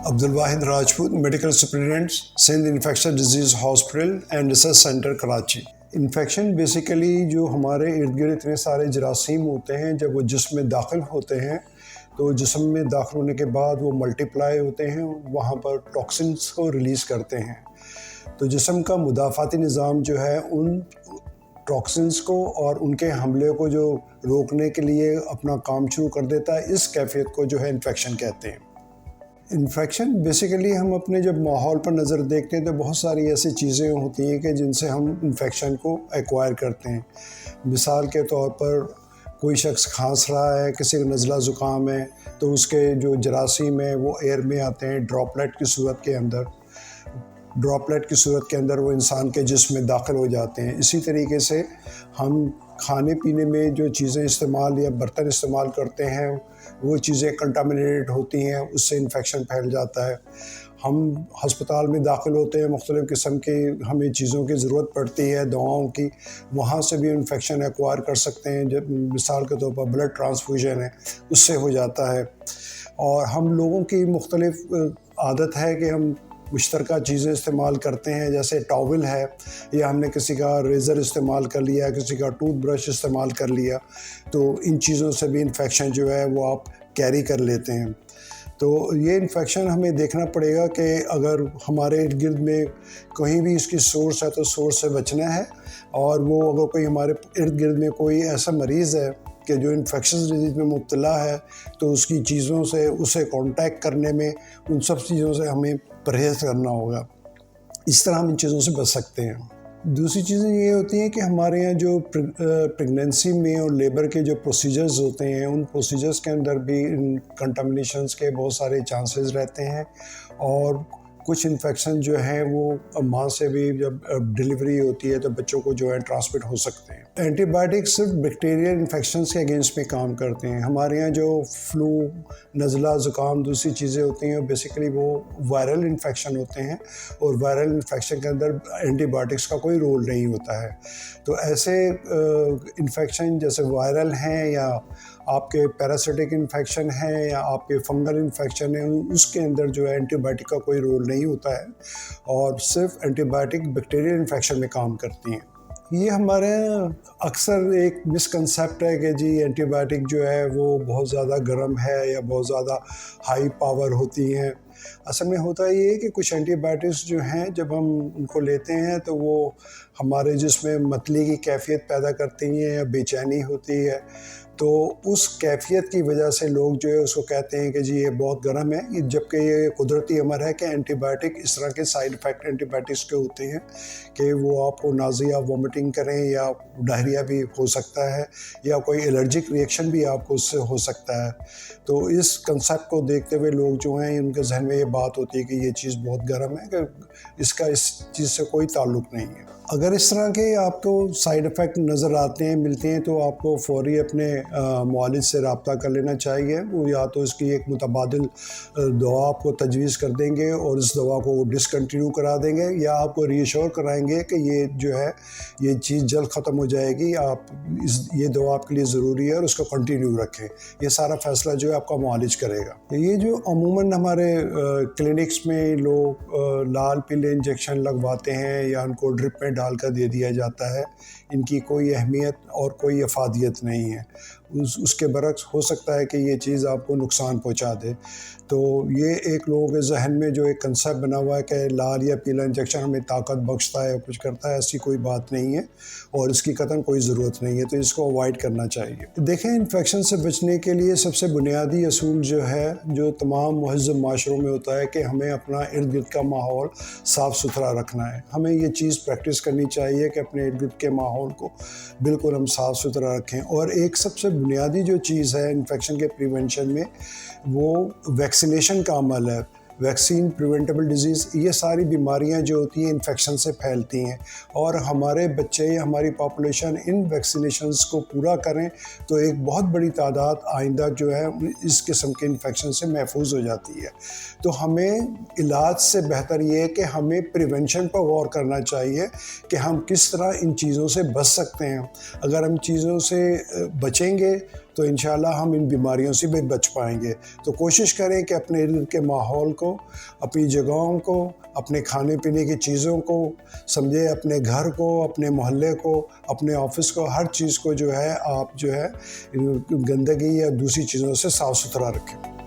Abdul Wahid Rajput, medical superintendent, Sindh infection disease hospital and research centre Karachi. Infection basically जो हमारे इर्द गिर्द इतने सारे जरासीम होते हैं, जब वो जिस्म में दाखिल होते हैं तो जिस्म में दाखिल होने के बाद वो मल्टीप्लाई होते हैं, वहाँ पर टॉक्सिन्स को रिलीज़ करते हैं। तो जिस्म का मुदाफ़ाती निज़ाम जो है उन टॉक्सिन्स को और उनके हमले को जो रोकने के लिए अपना काम शुरू कर देता है। इस कैफियत को जो है इन्फेक्शन कहते हैं। इन्फेक्शन बेसिकली हम अपने जब माहौल पर नज़र देखते हैं तो बहुत सारी ऐसी चीज़ें होती हैं कि जिनसे हम इन्फेक्शन को एक्वायर करते हैं। मिसाल के तौर पर कोई शख्स खांस रहा है, किसी को नज़ला ज़ुकाम है, तो उसके जो जरासीम है वो एयर में आते हैं ड्रॉपलेट की सूरत के अंदर वो इंसान के जिस्म में दाखिल हो जाते हैं। इसी तरीके से हम खाने पीने में जो चीज़ें इस्तेमाल या बर्तन इस्तेमाल करते हैं वो चीज़ें कंटामिनेटेड होती हैं, उससे इन्फेक्शन फैल जाता है। हम हस्पताल में दाखिल होते हैं, मुख्तलिफ़ किस्म की हमें चीज़ों की ज़रूरत पड़ती है, दवाओं की, वहाँ से भी इन्फेक्शन एक्वायर कर सकते हैं। जब मिसाल के तौर पर ब्लड ट्रांसफ्यूजन है, उससे हो जाता है। और हम लोगों की मुख्तलिफ़ आदत है कि हम मुश्तरका चीज़ें इस्तेमाल करते हैं, जैसे टॉवल है या हमने किसी का रेज़र इस्तेमाल कर लिया, किसी का टूथब्रश इस्तेमाल कर लिया, तो इन चीज़ों से भी इन्फेक्शन जो है वो आप कैरी कर लेते हैं। तो ये इन्फेक्शन हमें देखना पड़ेगा कि अगर हमारे इर्द गिर्द में कहीं भी इसकी सोर्स है तो सोर्स से बचना है। और वो अगर कोई हमारे इर्द गिर्द में कोई ऐसा मरीज़ है कि जो इन्फेक्शस डिजीज़ में मुब्तला है, तो उसकी चीज़ों से उसे कांटेक्ट करने में, उन सब चीज़ों से हमें परहेज़ करना होगा। इस तरह हम इन चीज़ों से बच सकते हैं। दूसरी चीज़ें ये होती हैं कि हमारे यहाँ जो प्रेगनेंसी में और लेबर के जो प्रोसीजर्स होते हैं, उन प्रोसीजर्स के अंदर भी इन कंटामिनेशंस के बहुत सारे चांसेस रहते हैं। और कुछ इन्फेक्शन जो हैं वो माँ से भी जब डिलीवरी होती है तो बच्चों को जो है ट्रांसमिट हो सकते हैं। एंटीबायोटिक्स सिर्फ बैक्टीरियल इन्फेक्शंस के अगेंस्ट में काम करते हैं। हमारे यहाँ जो फ्लू, नज़ला, ज़ुकाम, दूसरी चीज़ें होती हैं, बेसिकली वो वायरल इन्फेक्शन होते हैं और वायरल इन्फेक्शन के अंदर एंटीबायोटिक्स का कोई रोल नहीं होता है। तो ऐसे इन्फेक्शन जैसे वायरल हैं या आपके पैरासिटिक इन्फेक्शन है या आपके फंगल इन्फेक्शन है, उसके अंदर जो है एंटीबायोटिक का कोई रोल नहीं होता है और सिर्फ एंटीबायोटिक बैक्टीरियल इन्फेक्शन में काम करती हैं। ये हमारे अक्सर एक मिसकंसेप्ट है कि जी एंटीबायोटिक जो है वो बहुत ज़्यादा गर्म है या बहुत ज़्यादा हाई पावर होती हैं। असल में होता ये है कि कुछ एंटीबायोटिक्स जो हैं जब हम उनको लेते हैं तो वो हमारे जिसमें मतली की कैफियत पैदा करती हैं या बेचैनी होती है। तो उस कैफियत की वजह से लोग जो है उसको कहते हैं कि जी ये बहुत गर्म है, जबकि ये कुदरती अमर है कि एंटीबायोटिक इस तरह के साइड इफ़ेक्ट एंटीबायोटिक्स के होते हैं कि वो आपको नाज़िया, वॉमिटिंग करें या डायरिया भी हो सकता है या कोई एलर्जिक रिएक्शन भी आपको उससे हो सकता है। तो इस कंसेप्ट को देखते हुए लोग जो हैं उनके जहन में ये बात होती है कि ये चीज़ बहुत गर्म है, कि इसका इस चीज़ से कोई ताल्लुक़ नहीं है। अगर इस तरह के आपको साइड इफ़ेक्ट नज़र आते हैं, मिलते हैं, तो आपको फ़ौरी अपने मुआलिज से रब्ता कर लेना चाहिए। वो या तो इसकी एक मुतबादिल दवा आपको तजवीज़ कर देंगे और इस दवा को डिसकंटिन्यू करा देंगे, या आपको रीअश्योर कराएंगे कि ये जो है ये चीज़ जल्द ख़त्म हो जाएगी, आप ये दवा आपके लिए ज़रूरी है और उसको कंटिन्यू रखें। ये सारा फ़ैसला जो है आपका मुआलिज करेगा। ये जो अमूमन हमारे क्लिनिक्स में लोग लाल पीले इंजेक्शन लगवाते हैं या उनको ड्रिप में डालकर दे दिया जाता है, इनकी कोई अहमियत और कोई अफादियत नहीं है। उसके बरक्स हो सकता है कि ये चीज़ आपको नुकसान पहुंचा दे। तो ये एक लोगों के जहन में जो एक कंसेप्ट बना हुआ है कि लाल या पीला इंजेक्शन हमें ताकत बख्शता है या कुछ करता है, ऐसी कोई बात नहीं है और इसकी कतई कोई ज़रूरत नहीं है, तो इसको अवॉइड करना चाहिए। देखें, इन्फेक्शन से बचने के लिए सबसे बुनियादी असूल जो है, जो तमाम महज़्ज़ब माशरों में होता है कि हमें अपना इर्द गिर्द का माहौल साफ़ सुथरा रखना है। हमें ये चीज़ प्रैक्टिस करनी चाहिए कि अपने इर्द गिर्द के माहौल को बिल्कुल हम साफ़ सुथरा रखें। और एक सबसे बुनियादी जो चीज़ है इन्फेक्शन के प्रिवेंशन में, वो वैक्सीनेशन का अमल है। वैक्सीन प्रिवेंटेबल डिजीज़, ये सारी बीमारियां जो होती हैं इन्फेक्शन से फैलती हैं और हमारे बच्चे या हमारी पॉपुलेशन इन वैक्सीनेशंस को पूरा करें तो एक बहुत बड़ी तादाद आइंदा जो है इस किस्म के इन्फेक्शन से महफूज हो जाती है। तो हमें इलाज से बेहतर ये है कि हमें प्रिवेंशन पर गौर करना चाहिए कि हम किस तरह इन चीज़ों से बच सकते हैं। अगर हम चीज़ों से बचेंगे तो इंशाल्लाह हम इन बीमारियों से भी बच पाएंगे। तो कोशिश करें कि अपने इर्द के माहौल को, अपनी जगहों को, अपने खाने पीने की चीज़ों को समझे, अपने घर को, अपने मोहल्ले को, अपने ऑफिस को, हर चीज़ को जो है आप जो है गंदगी या दूसरी चीज़ों से साफ़ सुथरा रखें।